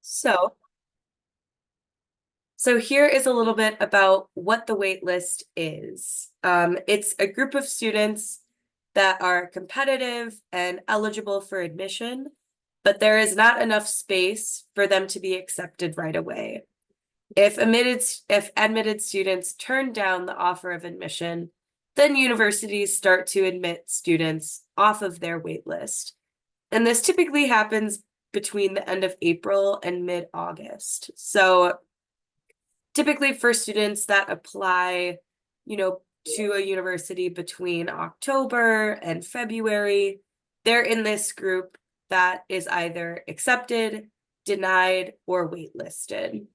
So, so here is a little bit about what the wait list is. It's a group of students that are competitive and eligible for admission, but there is not enough space for them to be accepted right away. If admitted students turn down the offer of admission, then universities start to admit students off of their wait list. And this typically happens between the end of April and mid-August. So typically for students that apply, you know, to a university between October and February, they're in this group that is either accepted, denied, or waitlisted.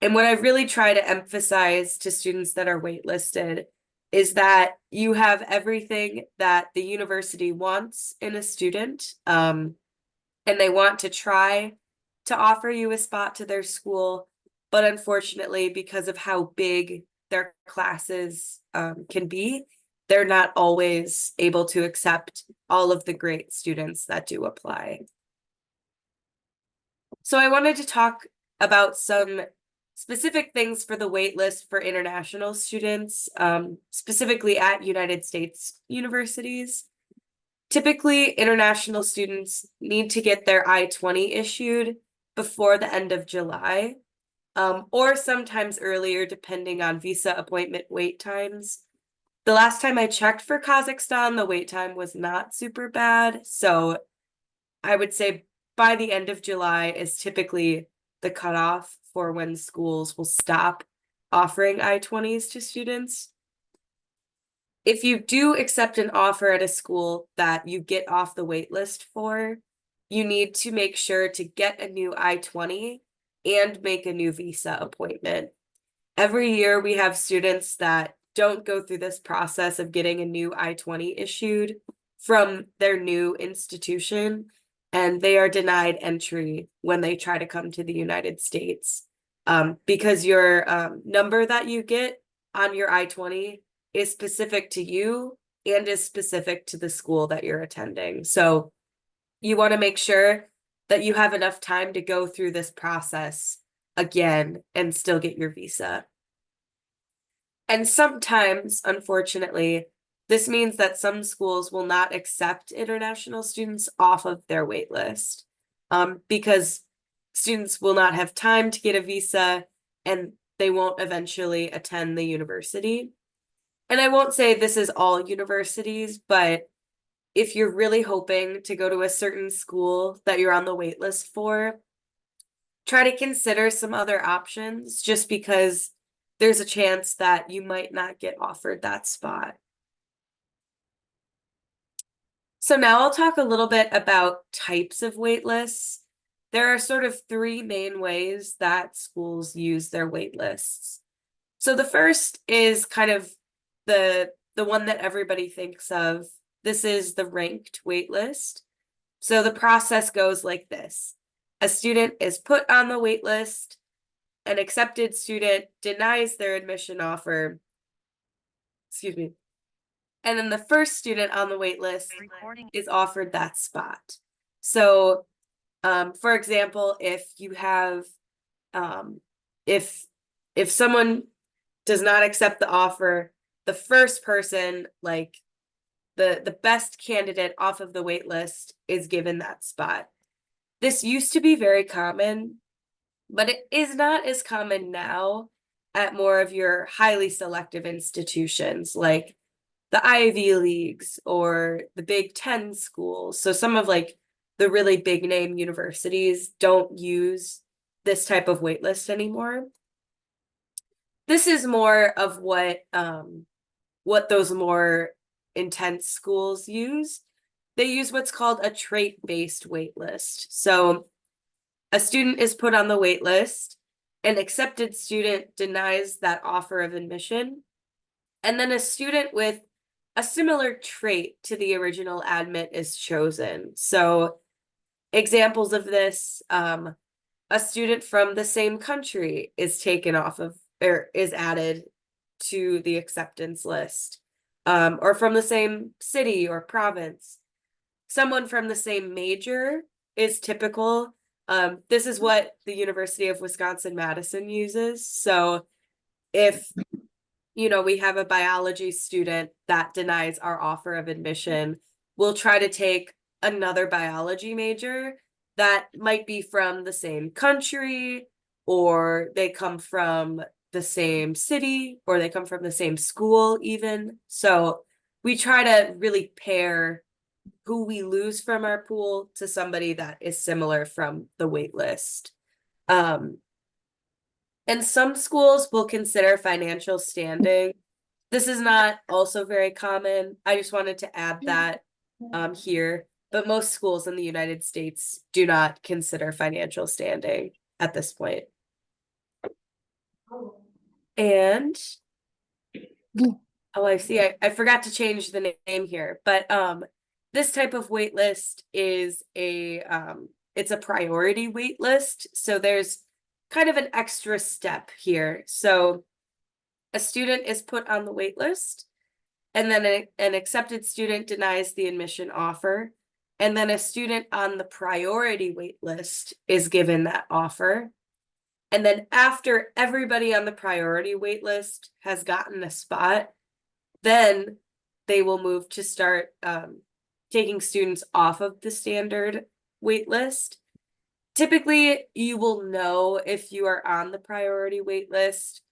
And what I really try to emphasize to students that are waitlisted is that you have everything that the university wants in a student, and they want to try to offer you a spot to their school. But unfortunately, because of how big their classes can be, they're not always able to accept all of the great students that do apply. So I wanted to talk about some specific things for the wait list for international students, specifically at United States universities. Typically, international students need to get their I-20 issued before the end of July, or sometimes earlier, depending on visa appointment wait times. The last time I checked for Kazakhstan, the wait time was not super bad. So I would say by the end of July is typically the cutoff for when schools will stop offering I-20s to students. If you do accept an offer at a school that you get off the wait list for, you need to make sure to get a new I-20 and make a new visa appointment. Every year we have students that don't go through this process of getting a new I-20 issued from their new institution, and they are denied entry when they try to come to the United States. Because your number that you get on your I-20 is specific to you and is specific to the school that you're attending. So you want to make sure that you have enough time to go through this process again and still get your visa. And sometimes, unfortunately, this means that some schools will not accept international students off of their wait list, because students will not have time to get a visa and they won't eventually attend the university. And I won't say this is all universities, but if you're really hoping to go to a certain school that you're on the wait list for, try to consider some other options just because there's a chance that you might not get offered that spot. So now I'll talk a little bit about types of wait lists. There are sort of three main ways that schools use their wait lists. So the first is kind of the one that everybody thinks of. This is the ranked wait list. So the process goes like this. A student is put on the wait list. An accepted student denies their admission offer. Excuse me. And then the first student on the wait list is offered that spot. So, for example, if you have, if someone does not accept the offer, the first person, like the best candidate off of the wait list, is given that spot. This used to be very common, but it is not as common now at more of your highly selective institutions like the Ivy Leagues or the Big Ten schools. So some of like the really big name universities don't use this type of waitlist anymore. This is more of what those more intense schools use. They use what's called a trait-based waitlist. So a student is put on the wait list, an accepted student denies that offer of admission, and then a student with a similar trait to the original admit is chosen. So examples of this, a student from the same country is taken off of, or is added to the acceptance list, or from the same city or province. Someone from the same major is typical, This is what the University of Wisconsin-Madison uses. So if, we have a biology student that denies our offer of admission, we'll try to take another biology major that might be from the same country, or they come from the same city, or they come from the same school even. So we try to really pair who we lose from our pool to somebody that is similar from the wait list. And some schools will consider financial standing. This is not also very common. I just wanted to add that here, but most schools in the United States do not consider financial standing at this point. And oh, I see. I forgot to change the name here, but this type of wait list is it's a priority wait list. So there's kind of an extra step here. So a student is put on the wait list, and then an accepted student denies the admission offer, and then a student on the priority wait list is given that offer. And then after everybody on the priority wait list has gotten a spot, then they will move to start taking students off of the standard wait list. Typically, you will know if you are on the priority wait list.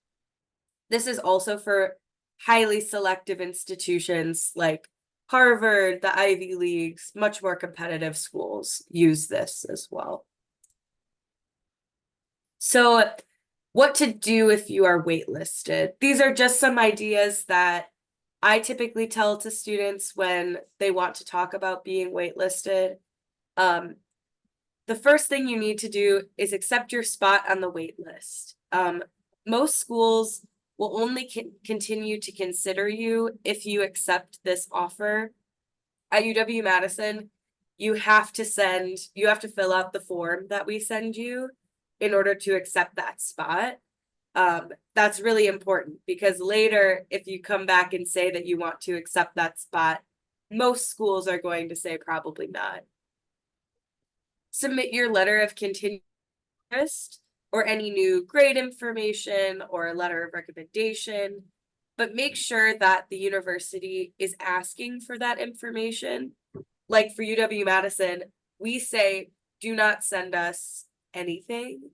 This is also for highly selective institutions like Harvard, the Ivy Leagues, much more competitive schools use this as well. So what to do if you are waitlisted? These are just some ideas that I typically tell to students when they want to talk about being waitlisted. The first thing you need to do is accept your spot on the wait list. Most schools will only continue to consider you if you accept this offer. At UW-Madison, you have to fill out the form that we send you in order to accept that spot. That's really important because later, if you come back and say that you want to accept that spot, most schools are going to say probably not. Submit your letter of continued interest or any new grade information or a letter of recommendation, but make sure that the university is asking for that information. Like for UW-Madison, we say, do not send us anything.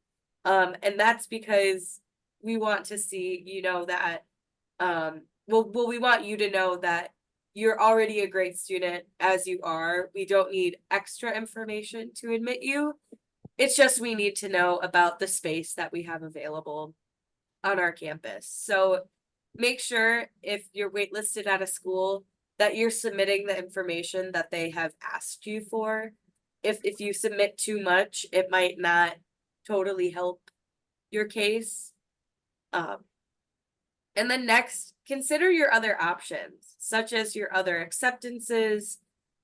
And that's because we want to see, that, we want you to know that you're already a great student as you are. We don't need extra information to admit you. It's just we need to know about the space that we have available on our campus. So make sure if you're waitlisted at a school that you're submitting the information that they have asked you for. If you submit too much, it might not totally help your case. And then next, consider your other options, such as your other acceptances.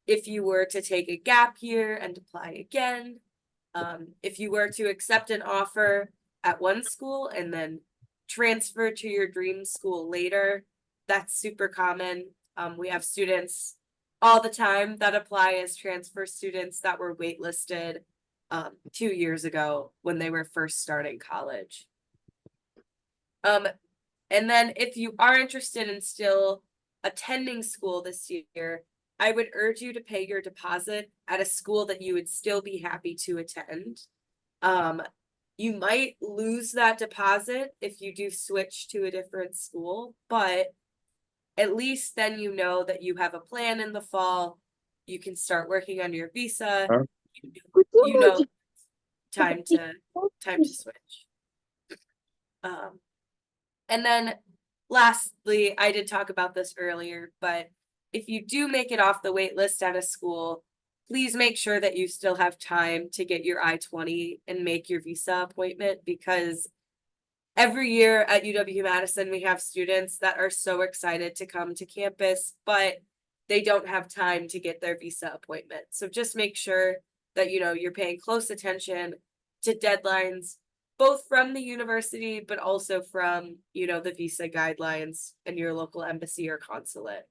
If you were to take a gap year and apply again, if you were to accept an offer at one school and then transfer to your dream school later, that's super common. We have students all the time that apply as transfer students that were waitlisted 2 years ago when they were first starting college. And then if you are interested in still attending school this year, I would urge you to pay your deposit at a school that you would still be happy to attend. You might lose that deposit if you do switch to a different school, but at least then you know that you have a plan in the fall. You can start working on your visa. You know, time to switch. And then lastly, I did talk about this earlier, but if you do make it off the wait list at a school, please make sure that you still have time to get your I-20 and make your visa appointment, because every year at UW-Madison, we have students that are so excited to come to campus, but they don't have time to get their visa appointment. So just make sure that, you're paying close attention to deadlines, both from the university, but also from, the visa guidelines and your local embassy or consulate.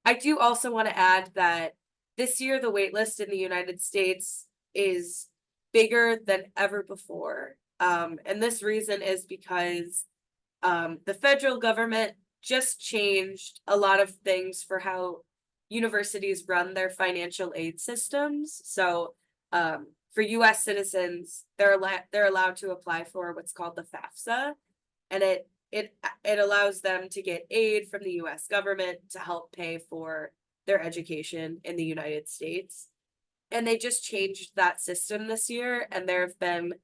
I do also want to add that this year, the waitlist in the United States is bigger than ever before. And this reason is because the federal government just changed a lot of things for how universities run their financial aid systems. So for US citizens, they're allowed to apply for what's called the FAFSA, and it allows them to get aid from the US government to help pay for their education in the United States. And they just changed that system this year, and there have been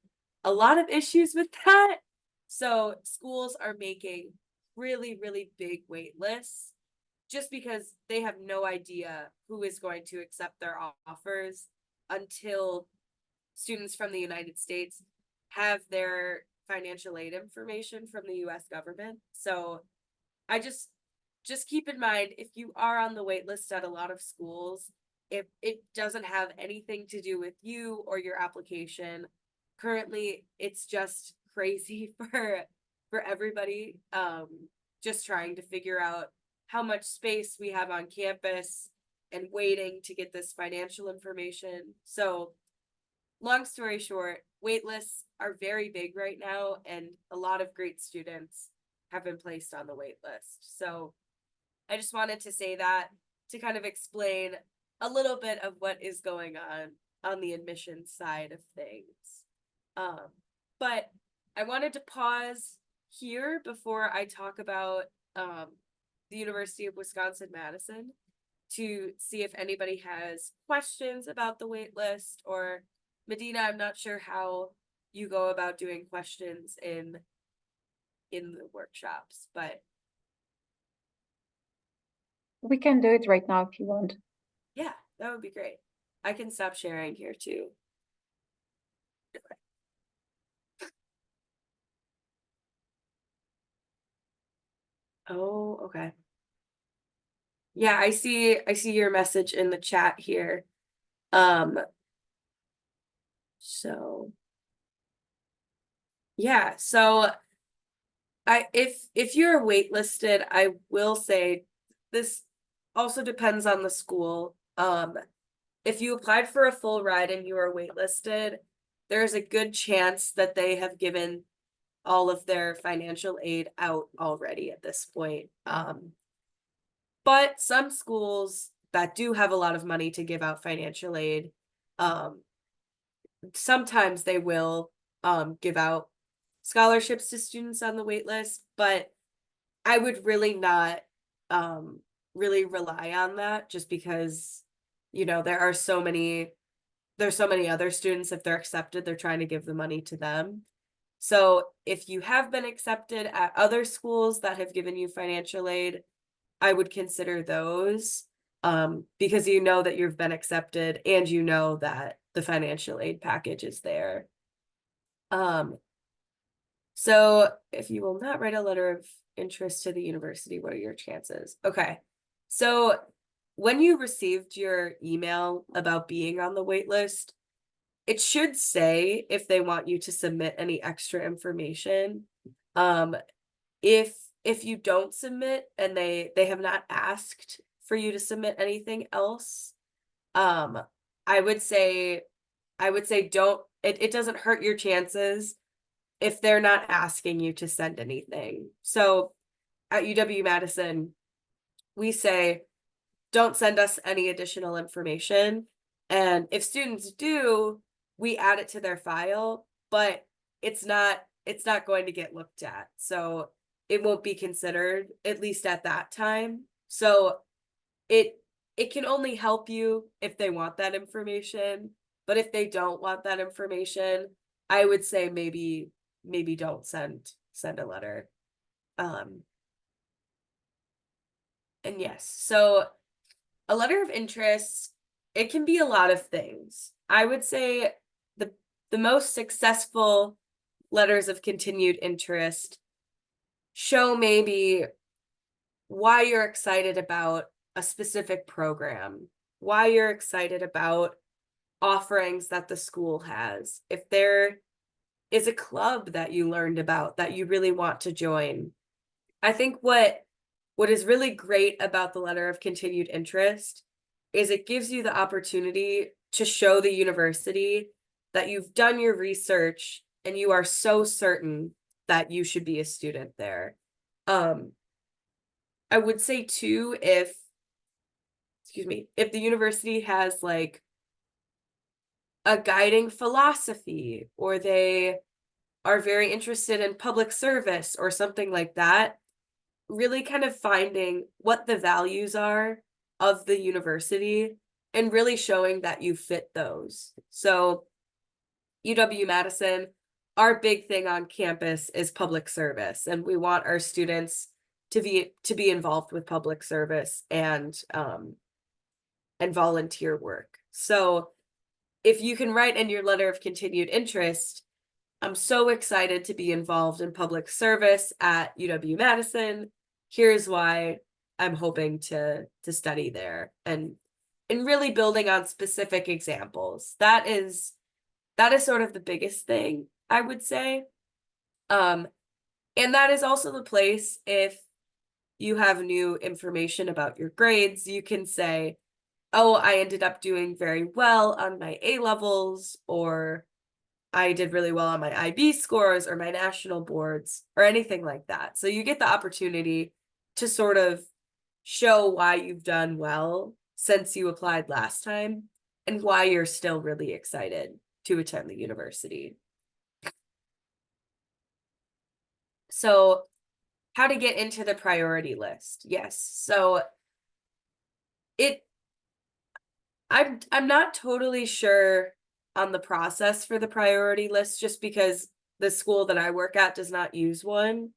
a lot of issues with that. So schools are making really, really big wait lists just because they have no idea who is going to accept their offers until students from the United States have their financial aid information from the US government. So I just keep in mind, if you are on the wait list at a lot of schools, if it doesn't have anything to do with you or your application. Currently, it's just crazy for everybody, just trying to figure out how much space we have on campus and waiting to get this financial information. So long story short, wait lists are very big right now, and a lot of great students have been placed on the wait list. So I just wanted to say that to kind of explain a little bit of what is going on the admissions side of things. But I wanted to pause here before I talk about the University of Wisconsin-Madison to see if anybody has questions about the wait list. Or Medina, I'm not sure how you go about doing questions in the workshops, but We can do it right now if you want. yeah, that would be great. I can stop sharing here too. Oh, okay. Yeah, I see your message in the chat here. So yeah, so if you're waitlisted, I will say this also depends on the school. If you applied for a full ride and you are waitlisted, there's a good chance that they have given all of their financial aid out already at this point. But some schools that do have a lot of money to give out financial aid, um, sometimes they will give out scholarships to students on the wait list, but I would really not really rely on that, just because there's so many other students. If they're accepted, they're trying to give the money to them. So if you have been accepted at other schools that have given you financial aid, I would consider those, because you know that you've been accepted and you know that the financial aid package is there. So if you will not write a letter of interest to the university, what are your chances? Okay. So when you received your email about being on the wait list, it should say if they want you to submit any extra information. Um, if you don't submit and they have not asked for you to submit anything else, um, I would say don't, it doesn't hurt your chances if they're not asking you to send anything. So at UW-Madison, we say, don't send us any additional information. And if students do, we add it to their file, but it's not going to get looked at. So it won't be considered, at least at that time. So it can only help you if they want that information. But if they don't want that information, I would say maybe don't send a letter. And yes, so a letter of interest, it can be a lot of things. I would say the most successful letters of continued interest show maybe why you're excited about a specific program, why you're excited about offerings that the school has. If there is a club that you learned about that you really want to join. I think what is really great about the letter of continued interest is it gives you the opportunity to show the university that you've done your research and you are so certain that you should be a student there. I would say too, if the university has like a guiding philosophy, or they are very interested in public service or something like that, really kind of finding what the values are of the university and really showing that you fit those. So UW-Madison, our big thing on campus is public service, and we want our students to be involved with public service and volunteer work. So if you can write in your letter of continued interest, I'm so excited to be involved in public service at UW-Madison. Here's why I'm hoping to study there, and really building on specific examples. That is sort of the biggest thing, I would say. And that is also the place, if you have new information about your grades, you can say, oh, I ended up doing very well on my A levels, or I did really well on my IB scores or my national boards or anything like that. So you get the opportunity to sort of show why you've done well since you applied last time and why you're still really excited to attend the university. So how to get into the priority list. Yes. So I'm not totally sure on the process for the priority list, just because the school that I work at does not use one.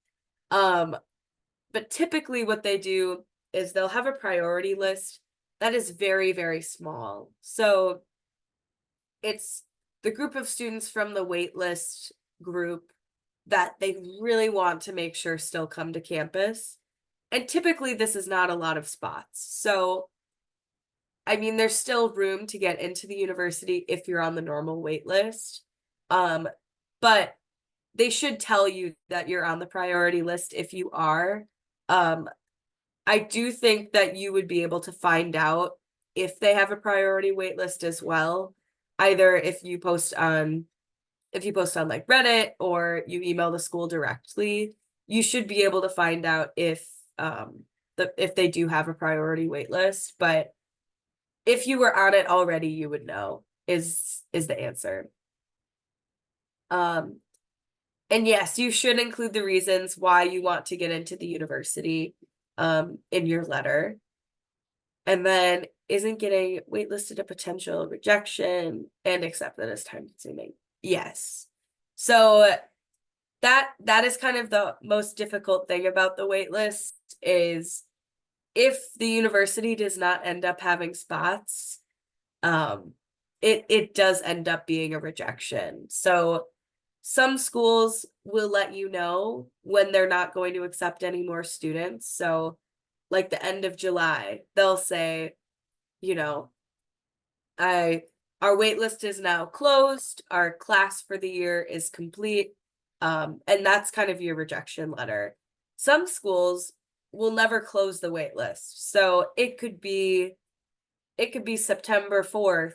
But typically what they do is they'll have a priority list that is very, very small. So it's the group of students from the waitlist group that they really want to make sure still come to campus. And typically this is not a lot of spots. So I mean, there's still room to get into the university if you're on the normal wait list. But they should tell you that you're on the priority list if you are. I do think that you would be able to find out if they have a priority wait list as well. Either if you post on like Reddit, or you email the school directly, you should be able to find out if they do have a priority wait list. But if you were on it already, you would know is the answer. And yes, you should include the reasons why you want to get into the university in your letter. And then, isn't getting waitlisted a potential rejection and accepted as time consuming? Yes. So that is kind of the most difficult thing about the waitlist, is if the university does not end up having spots, it does end up being a rejection. So some schools will let you know when they're not going to accept any more students. So like the end of July, they'll say, you know, our wait list is now closed, our class for the year is complete. And that's kind of your rejection letter. Some schools will never close the wait list. So it could be September 4th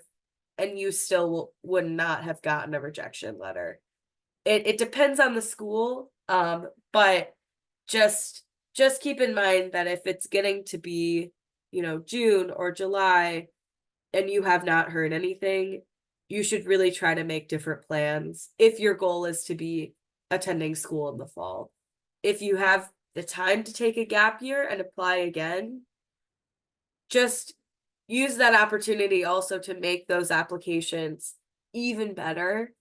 and you still would not have gotten a rejection letter. It depends on the school, but just keep in mind that if it's getting to be, June or July and you have not heard anything, you should really try to make different plans if your goal is to be attending school in the fall. If you have the time to take a gap year and apply again, just use that opportunity also to make those applications even better.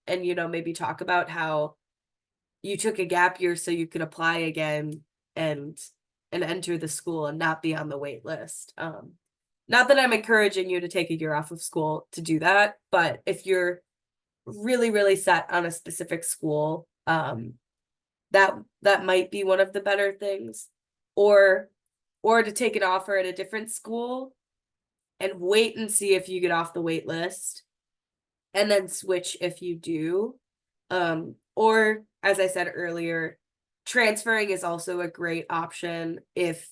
And maybe talk about how you took a gap year so you could apply again and enter the school and not be on the wait list. Not that I'm encouraging you to take a year off of school to do that, but if you're really, really set on a specific school, that might be one of the better things. Or to take an offer at a different school and wait and see if you get off the wait list, and then switch if you do. Or as I said earlier, transferring is also a great option if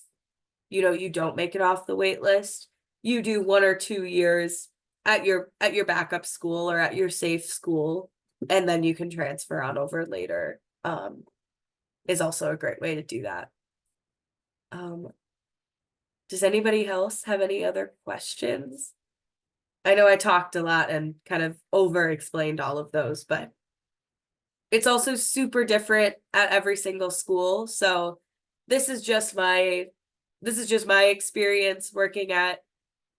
you don't make it off the wait list. You do 1 or 2 years at your backup school or at your safe school, and then you can transfer on over later. Is also a great way to do that. Does anybody else have any other questions? I know I talked a lot and kind of over explained all of those, but it's also super different at every single school. So this is just my experience working at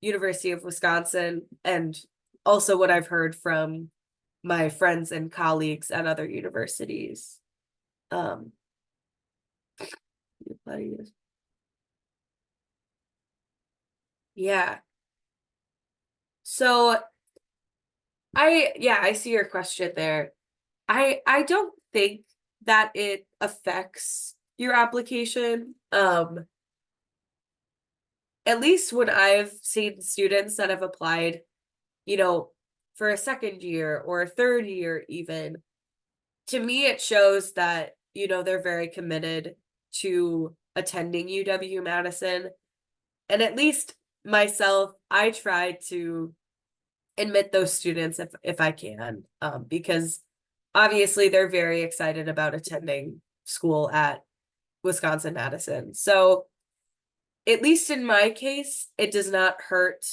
University of Wisconsin, and also what I've heard from my friends and colleagues at other universities. Um, yeah. So I see your question there. I don't think that it affects your application. At least when I've seen students that have applied, you know, for a second year or a third year even, to me it shows that, they're very committed to attending UW-Madison. And at least myself, I try to admit those students if I can, because obviously they're very excited about attending school at Wisconsin-Madison. So at least in my case, it does not hurt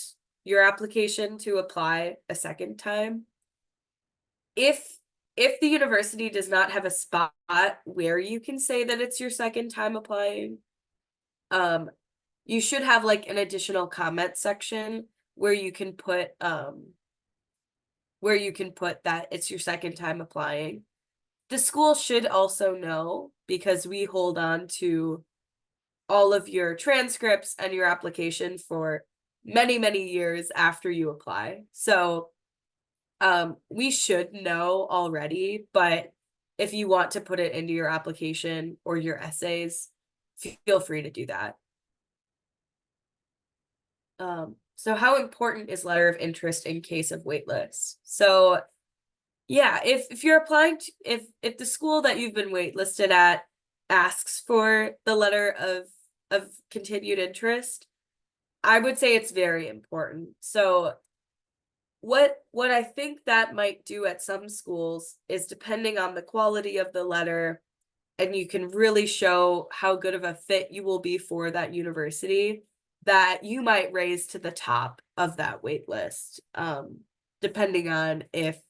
your application to apply a second time. If the university does not have a spot where you can say that it's your second time applying, you should have like an additional comment section where you can put that it's your second time applying. The school should also know, because we hold on to all of your transcripts and your application for many, many years after you apply. So we should know already, but if you want to put it into your application or your essays, feel free to do that. So how important is letter of interest in case of waitlist? So yeah, if you're applying to, if the school that you've been waitlisted at asks for the letter of continued interest, I would say it's very important. So what I think that might do at some schools is, depending on the quality of the letter, and you can really show how good of a fit you will be for that university, that you might raise to the top of that wait list, depending on if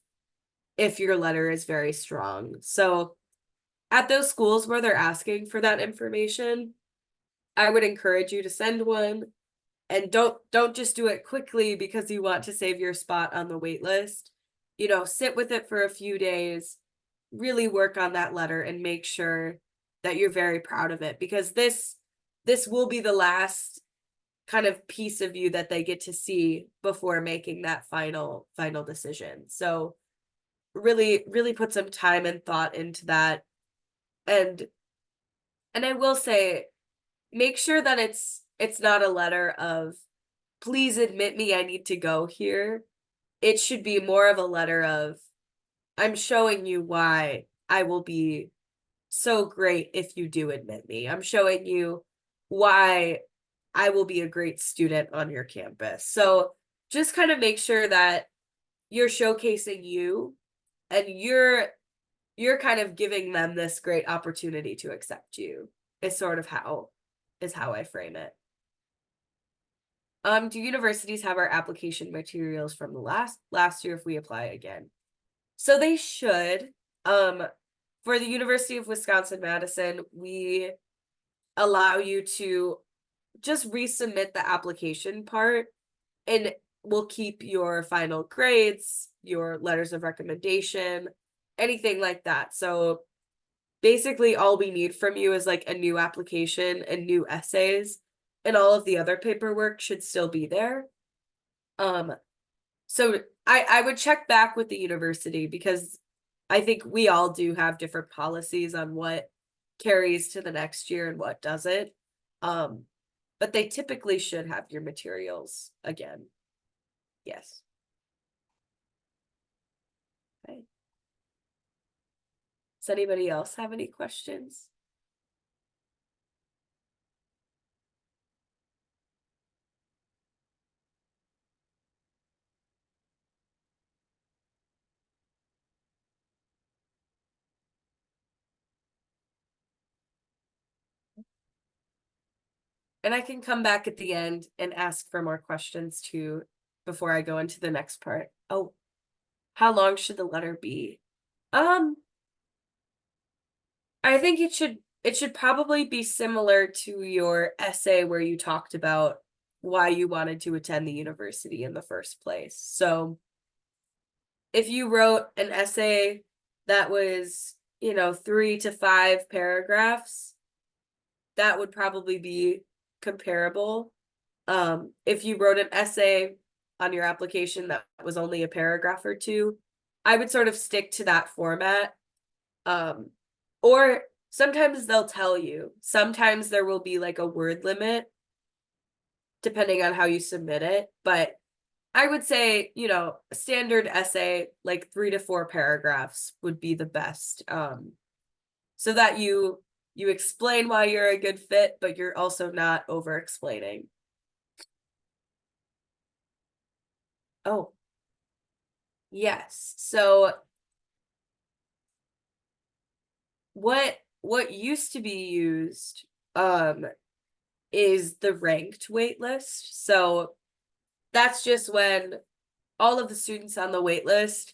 your letter is very strong. So at those schools where they're asking for that information, I would encourage you to send one, and don't just do it quickly because you want to save your spot on the wait list. Sit with it for a few days, really work on that letter, and make sure that you're very proud of it, because this will be the last kind of piece of you that they get to see before making that final decision. So really, really put some time and thought into that. And I will say, make sure that it's not a letter of, please admit me, I need to go here. It should be more of a letter of, I'm showing you why I will be so great if you do admit me. I'm showing you why I will be a great student on your campus. So just kind of make sure that you're showcasing you, and you're kind of giving them this great opportunity to accept you, is sort of how I frame it. Do universities have our application materials from the last year if we apply again? So they should. For the University of Wisconsin-Madison, we allow you to just resubmit the application part, and we'll keep your final grades, your letters of recommendation, anything like that. So basically all we need from you is like a new application and new essays, and all of the other paperwork should still be there. So I would check back with the university, because I think we all do have different policies on what carries to the next year and what doesn't. But they typically should have your materials again. Yes. Okay. Does anybody else have any questions? And I can come back at the end and ask for more questions too before I go into the next part. Oh, how long should the letter be? Um, I think it should probably be similar to your essay where you talked about why you wanted to attend the university in the first place. So if you wrote an essay that was, 3 to 5 paragraphs, that would probably be comparable. If you wrote an essay on your application that was only a paragraph or two, I would sort of stick to that format. Um, or sometimes they'll tell you. Sometimes there will be like a word limit depending on how you submit it, but I would say, a standard essay, like 3 to 4 paragraphs would be the best. So that you explain why you're a good fit, but you're also not over explaining. Oh, yes. So what used to be used um is the ranked wait list. So that's just when all of the students on the wait list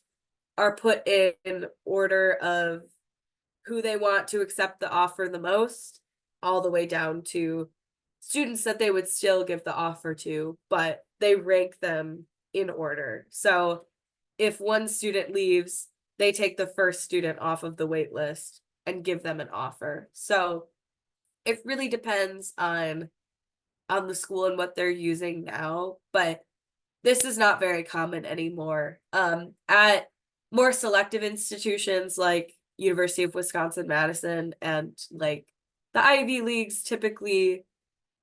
are put in order of who they want to accept the offer the most, all the way down to students that they would still give the offer to, but they rank them in order. So if one student leaves, they take the first student off of the wait list and give them an offer. So it really depends on the school and what they're using now, but this is not very common anymore. At more selective institutions like University of Wisconsin-Madison and like the Ivy Leagues, typically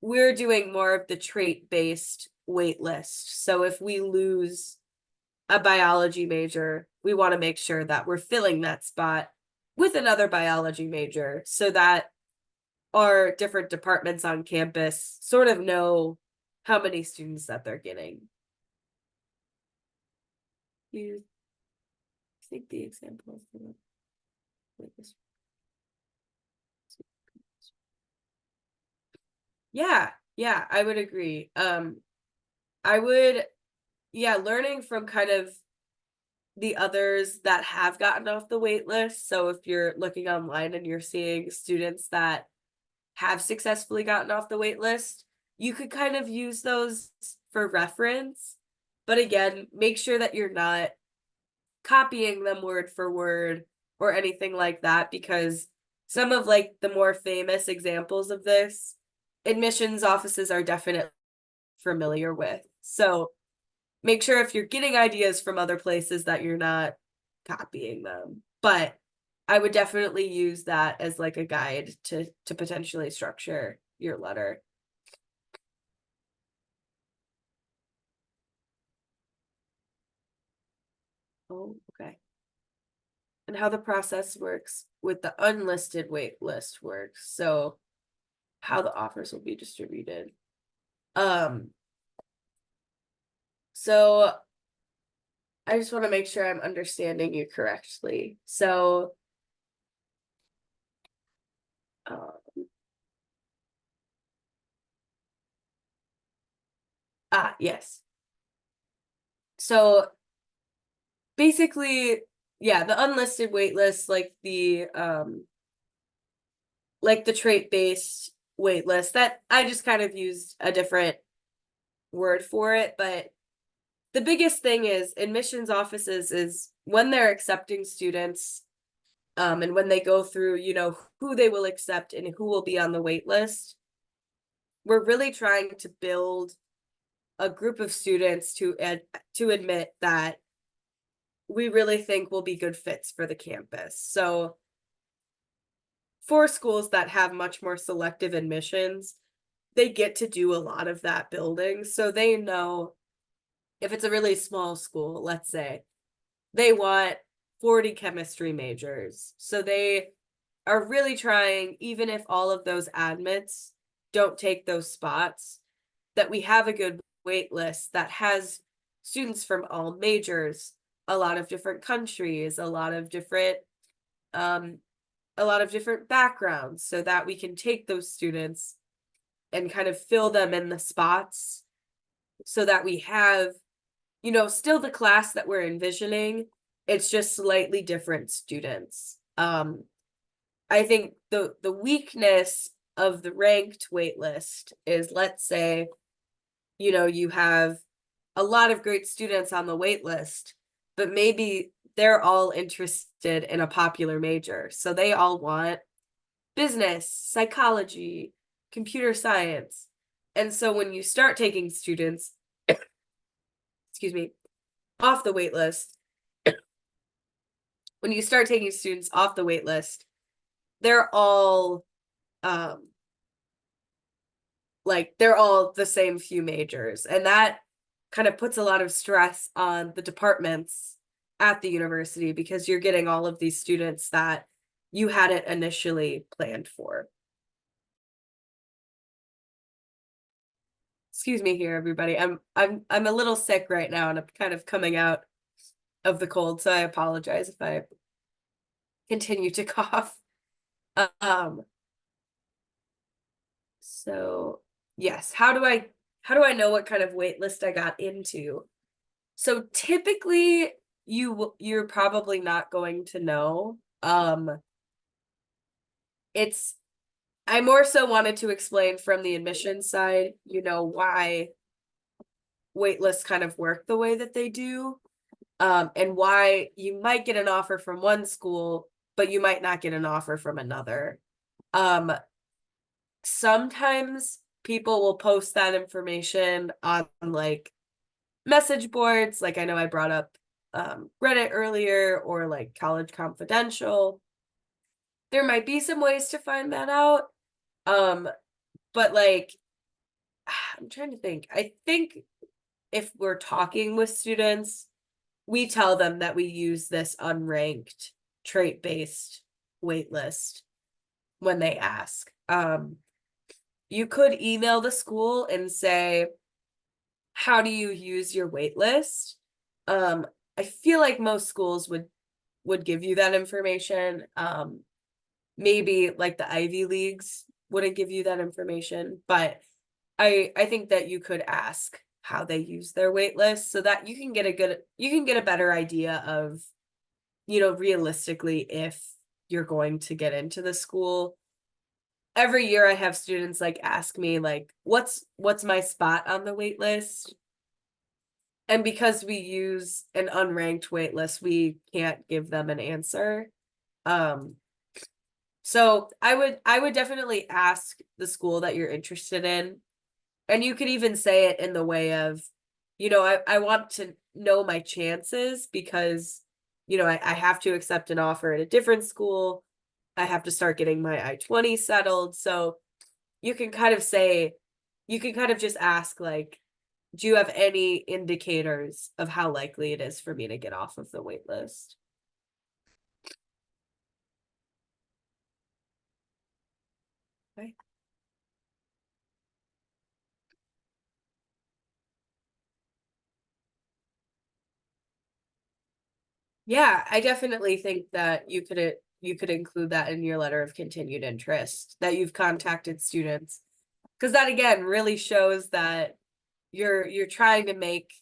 we're doing more of the trait-based wait list. So if we lose a biology major, we want to make sure that we're filling that spot with another biology major so that our different departments on campus sort of know how many students that they're getting. You think the example of the yeah, I would agree. I would, yeah, learning from kind of the others that have gotten off the wait list. So if you're looking online and you're seeing students that have successfully gotten off the wait list, you could kind of use those for reference. But again, make sure that you're not copying them word for word or anything like that, because some of like the more famous examples of this, admissions offices are definitely familiar with. So make sure if you're getting ideas from other places that you're not copying them. But I would definitely use that as like a guide to potentially structure your letter. Oh, okay. And how the process works with the unlisted wait list works. So how the offers will be distributed. Um, so I just want to make sure I'm understanding you correctly. So, um, yes. So basically, yeah, the unlisted wait list, like the trait-based wait list, that I just kind of used a different word for it, but the biggest thing is admissions offices is when they're accepting students, and when they go through, who they will accept and who will be on the wait list, we're really trying to build a group of students to admit that we really think will be good fits for the campus. So for schools that have much more selective admissions, they get to do a lot of that building. So they know if it's a really small school, let's say, they want 40 chemistry majors. So they are really trying, even if all of those admits don't take those spots, that we have a good wait list that has students from all majors, a lot of different countries, um, a lot of different backgrounds, so that we can take those students and kind of fill them in the spots so that we have, still the class that we're envisioning. It's just slightly different students. I think the weakness of the ranked wait list is, let's say, you have a lot of great students on the wait list, but maybe they're all interested in a popular major. So they all want business, psychology, computer science. And so when you start taking students, excuse me, off the wait list, when you start taking students off the wait list, they're all they're all the same few majors, and that kind of puts a lot of stress on the departments at the university because you're getting all of these students that you hadn't initially planned for. Excuse me here, everybody. I'm a little sick right now, and I'm kind of coming out of the cold, so I apologize if I continue to cough. Um, so yes, how do I know what kind of wait list I got into? So typically you're probably not going to know. It's I more so wanted to explain from the admissions side, why wait lists kind of work the way that they do. And why you might get an offer from one school, but you might not get an offer from another. Sometimes people will post that information on like message boards. Like I know I brought up Reddit earlier, or like College Confidential. There might be some ways to find that out. But like I'm trying to think. I think if we're talking with students, we tell them that we use this unranked trait-based wait list when they ask. You could email the school and say, how do you use your wait list? I feel like most schools would give you that information. Maybe like the Ivy Leagues wouldn't give you that information, but I think that you could ask how they use their wait list so that you can get a better idea of, realistically if you're going to get into the school. Every year I have students like ask me like what's my spot on the wait list? And because we use an unranked wait list, we can't give them an answer. So I would definitely ask the school that you're interested in. And you could even say it in the way of, I want to know my chances because, I have to accept an offer at a different school. I have to start getting my I-20 settled. So you can kind of just ask, like, do you have any indicators of how likely it is for me to get off of the wait list? Okay. Yeah, I definitely think that you could include that in your letter of continued interest, that you've contacted students, because that again really shows that you're trying to make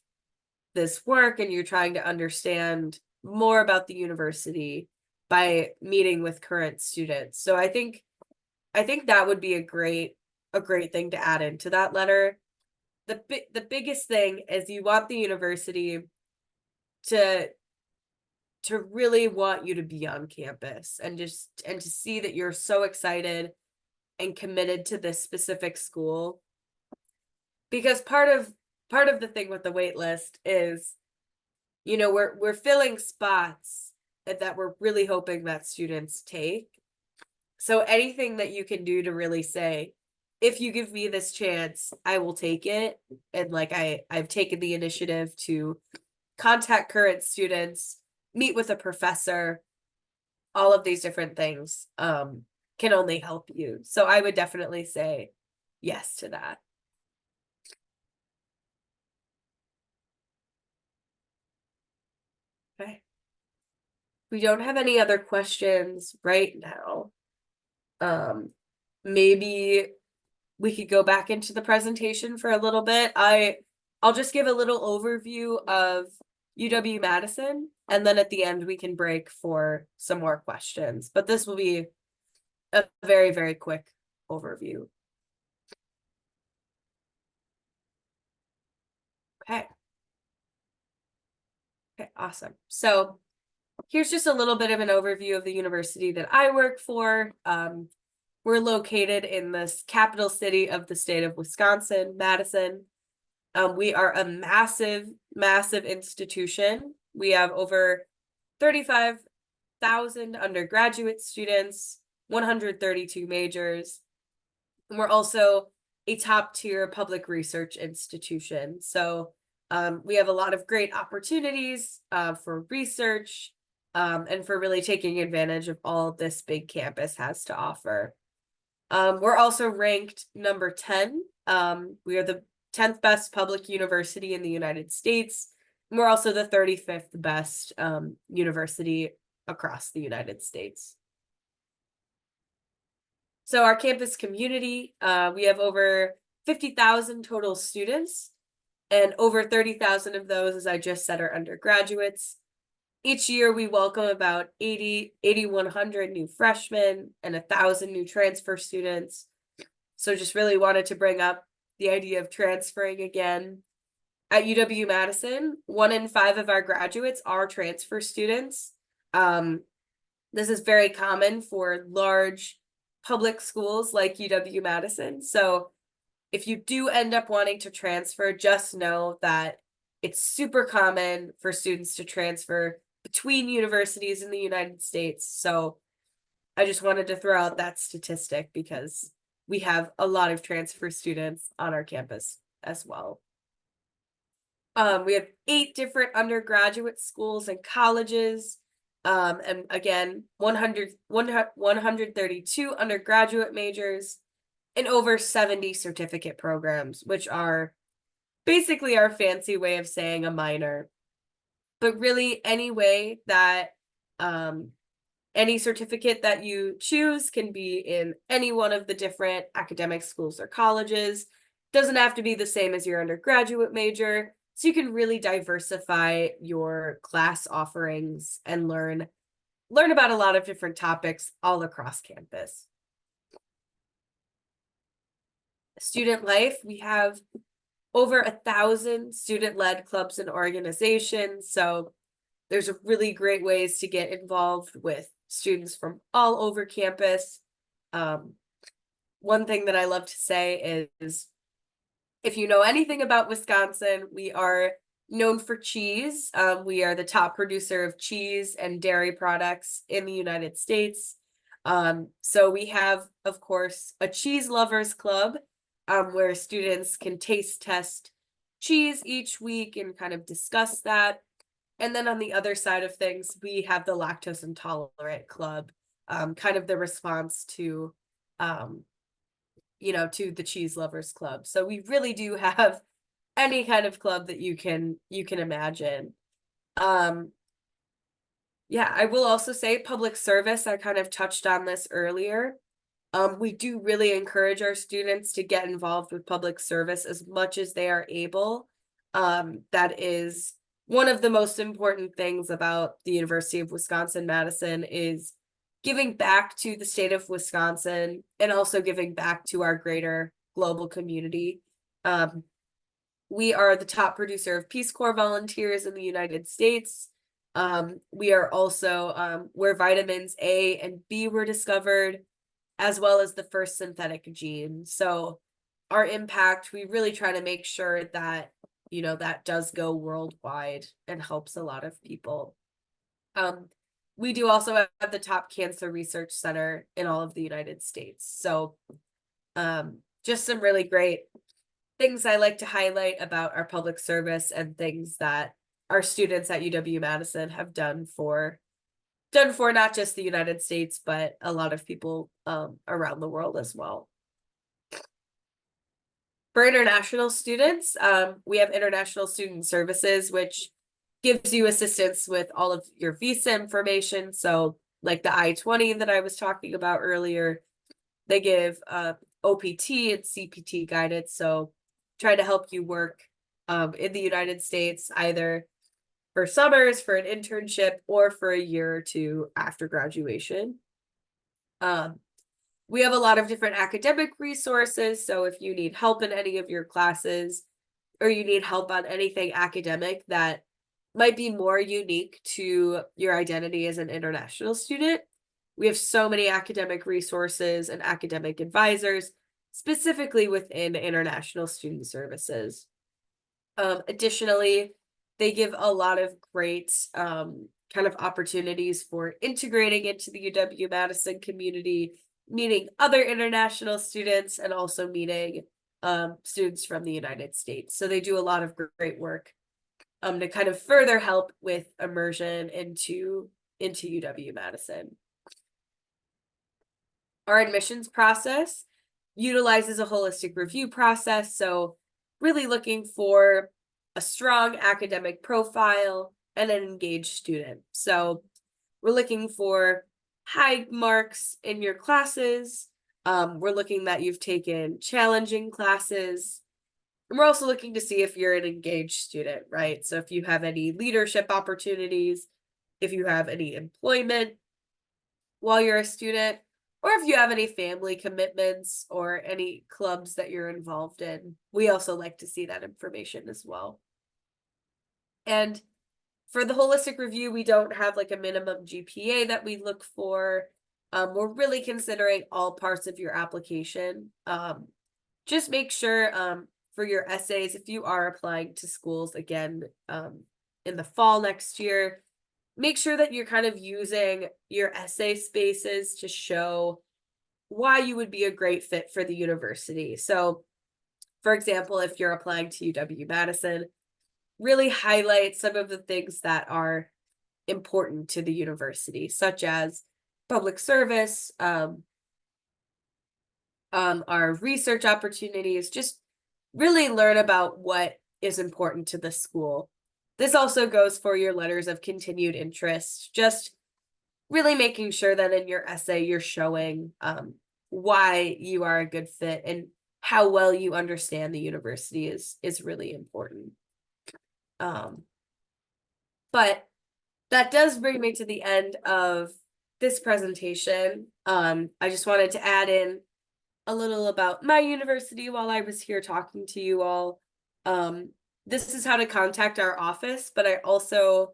this work and you're trying to understand more about the university by meeting with current students. So I think that would be a great thing to add into that letter. The biggest thing is you want the university to really want you to be on campus and to see that you're so excited and committed to this specific school. Because part of the thing with the wait list is, we're filling spots that we're really hoping that students take. So anything that you can do to really say, if you give me this chance, I will take it. And like I've taken the initiative to contact current students, meet with a professor, all of these different things can only help you. So I would definitely say yes to that. Okay. We don't have any other questions right now. Um, maybe we could go back into the presentation for a little bit. I'll just give a little overview of UW-Madison, and then at the end we can break for some more questions. But this will be a very, very quick overview. Okay. Okay, awesome. So here's just a little bit of an overview of the university that I work for. We're located in this capital city of the state of Wisconsin, Madison. We are a massive, massive institution. We have over 35,000 undergraduate students, 132 majors. And we're also a top tier public research institution. So we have a lot of great opportunities for research and for really taking advantage of all this big campus has to offer. We're also ranked number 10. We are the 10th best public university in the United States. And we're also the 35th best university across the United States. So our campus community, we have over 50,000 total students, and over 30,000 of those, as I just said, are undergraduates. Each year we welcome about 8,100 new freshmen and 1,000 new transfer students. So just really wanted to bring up the idea of transferring again. At UW-Madison, 1 in 5 of our graduates are transfer students. This is very common for large public schools like UW-Madison. So if you do end up wanting to transfer, just know that it's super common for students to transfer between universities in the United States. So I just wanted to throw out that statistic because we have a lot of transfer students on our campus as well. We have 8 different undergraduate schools and colleges. And again, 132 undergraduate majors and over 70 certificate programs, which are basically our fancy way of saying a minor. But really, any way that any certificate that you choose can be in any one of the different academic schools or colleges. Doesn't have to be the same as your undergraduate major. So you can really diversify your class offerings and learn about a lot of different topics all across campus. Student life, we have over 1,000 student-led clubs and organizations. So there's really great ways to get involved with students from all over campus. One thing that I love to say is, if you know anything about Wisconsin, we are known for cheese. We are the top producer of cheese and dairy products in the United States. So we have, of course, a cheese lovers club where students can taste test cheese each week and kind of discuss that. And then on the other side of things, we have the lactose intolerant club, kind of the response to to the cheese lovers club. So we really do have any kind of club that you can imagine. Yeah, I will also say public service. I kind of touched on this earlier. We do really encourage our students to get involved with public service as much as they are able. That is one of the most important things about the University of Wisconsin-Madison is giving back to the state of Wisconsin and also giving back to our greater global community. We are the top producer of Peace Corps volunteers in the United States. We are also where vitamins A and B were discovered, as well as the first synthetic gene. So our impact, we really try to make sure that, that does go worldwide and helps a lot of people. We do also have the top cancer research center in all of the United States. So just some really great things I like to highlight about our public service and things that our students at UW-Madison have done for not just the United States, but a lot of people around the world as well. For international students, we have International Student Services, which gives you assistance with all of your visa information. So like the I-20 that I was talking about earlier, they give OPT and CPT guided, so try to help you work in the United States either for summers, for an internship, or for a year or two after graduation. We have a lot of different academic resources, so if you need help in any of your classes or you need help on anything academic that might be more unique to your identity as an international student, we have so many academic resources and academic advisors, specifically within international student services. Additionally, they give a lot of great kind of opportunities for integrating into the UW-Madison community, meeting other international students, and also meeting students from the United States. So they do a lot of great work to kind of further help with immersion into UW-Madison. Our admissions process utilizes a holistic review process, so really looking for a strong academic profile and an engaged student. So we're looking for high marks in your classes. We're looking that you've taken challenging classes. And we're also looking to see if you're an engaged student, right? So if you have any leadership opportunities, if you have any employment while you're a student, or if you have any family commitments or any clubs that you're involved in. We also like to see that information as well. And for the holistic review, we don't have like a minimum GPA that we look for. We're really considering all parts of your application. Just make sure for your essays, if you are applying to schools again in the fall next year, make sure that you're kind of using your essay spaces to show why you would be a great fit for the university. So, for example, if you're applying to UW-Madison, really highlight some of the things that are important to the university, such as public service, our research opportunities, just really learn about what is important to the school. This also goes for your letters of continued interest, just really making sure that in your essay you're showing why you are a good fit and how well you understand the university is really important. But that does bring me to the end of this presentation. I just wanted to add in a little about my university while I was here talking to you all. This is how to contact our office, but I also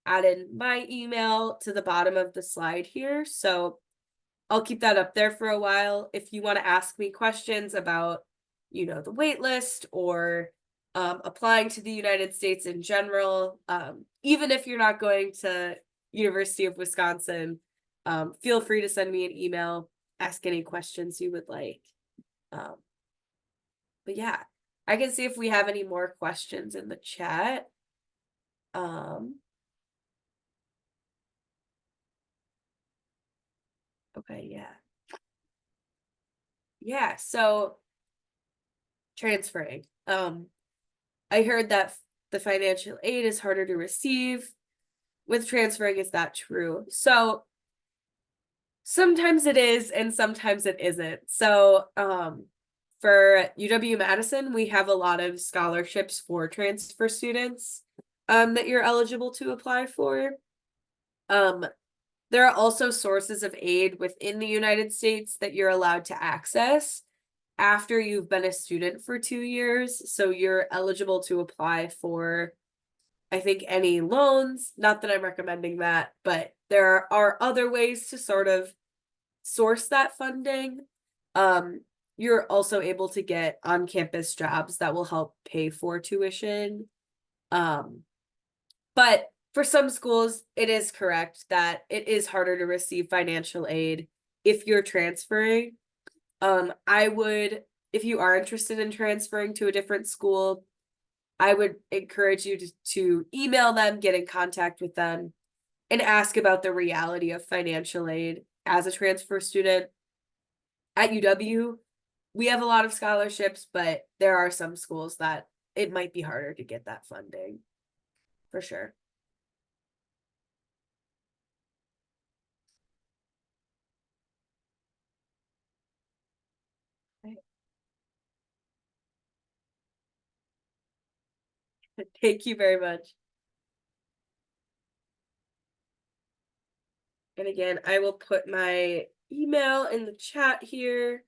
added my email to the bottom of the slide here. So I'll keep that up there for a while. If you want to ask me questions about, the wait list or applying to the United States in general, even if you're not going to University of Wisconsin, feel free to send me an email, ask any questions you would like. But yeah, I can see if we have any more questions in the chat. Okay, yeah. Yeah, so transferring. I heard that the financial aid is harder to receive with transferring. Is that true? So sometimes it is and sometimes it isn't. So for UW-Madison, we have a lot of scholarships for transfer students that you're eligible to apply for. There are also sources of aid within the United States that you're allowed to access after you've been a student for 2 years. So you're eligible to apply for, I think, any loans. Not that I'm recommending that, but there are other ways to sort of source that funding. You're also able to get on-campus jobs that will help pay for tuition. But for some schools, it is correct that it is harder to receive financial aid if you're transferring. I would, if you are interested in transferring to a different school, I would encourage you to email them, get in contact with them, and ask about the reality of financial aid as a transfer student. At UW, we have a lot of scholarships, but there are some schools that it might be harder to get that funding, for sure. Thank you very much. And again, I will put my email in the chat here.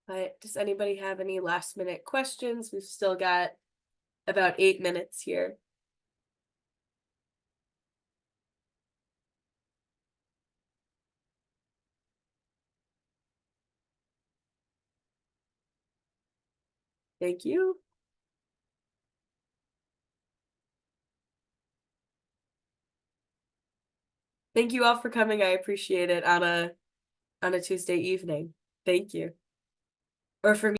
But does anybody have any last minute questions? We've still got about 8 minutes here. Thank you. Thank you all for coming. I appreciate it on a Tuesday evening. Thank you. Or for me.